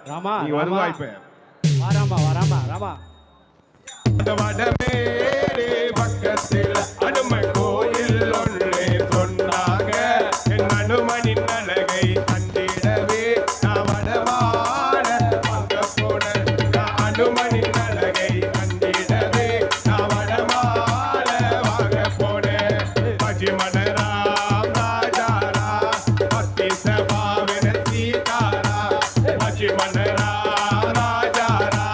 ராமா நீ வருவாய் இப்ப. வாராமா வாராமா ராமா. வடமேடு பக்கத்தில் அனுமன் கோயில் ஒன்று சொன்னாங்க. என் அனுமனின் அழகை கண்டிடவே நான் வடமாட பார்க்க போனேன். அனுமனின் அழகை கண்டிடவே நான் வடமாட வாங்க போனேன். பஜிமனராம் ராஜாரா பக்தி சபாவின சீதாரா. பஜிமனராம் ராஜாரா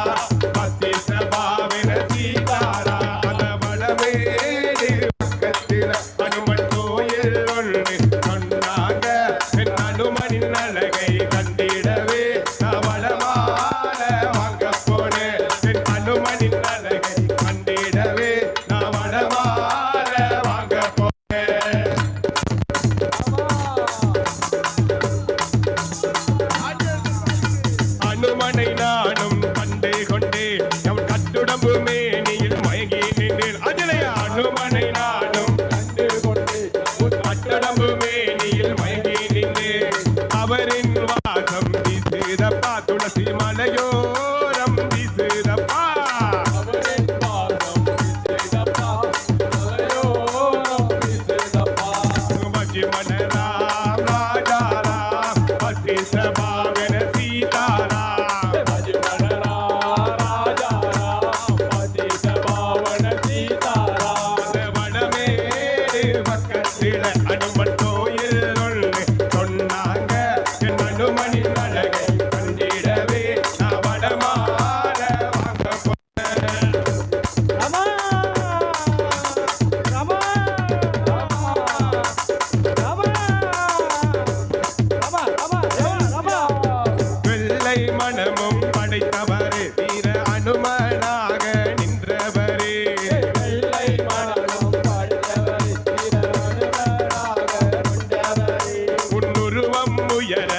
பக்தி சபாவின சீதாரா. அந்த வடமேடு பக்கத்தில் அனுமன் கோயில் ஒன்று சொன்னாங்க. என் அனுமனின் அழகை கண்டிடவே நான் வடமாட வாங்க போனேன். என் அனுமனின் அழகை கண்டிடவே நான் வடமாட வாங்க போனேன். அனுமனை நானும் கண்டு கொண்டேன். என் கட்டுடம்பு மேனியில் மயங்கி நின்றேன். அஜலையா அனுமனை நானும் கண்டு கொண்டேன். கட்டுடம்பு மேனியில் மயங்கி நின்றேன். அவரின் வாசம் வீசுதப்பா துளசி மலையோரம் வீசுதப்பா. அவரின் வாசம் வீசுதப்பா மலையோரம் வீசுதப்பா. பஜிமனராம் ராஜாராம் பக்தி சபாவின சீதாராம். பஜிமனராம் ராஜாராம் பக்தி சபாவின சீதாராம். அந்த வடமேடு பக்கத்தில் அனுமன் கோயில் ஒன்று சொன்னாங்க. என் அனுமனின் அழகை கண்டிடவே நான் வடமாட வாங்க போனேன். ராமா ராமா ராமா ராமா ராமா ராமா. வெள்ளை மனமும் படைத்தவரே வீர அனுமனாக நின்றவரே. வெள்ளை மனமும் படைத்தவரே வீர அனுமனாக நின்றவரே. உன்னுருவம் உயர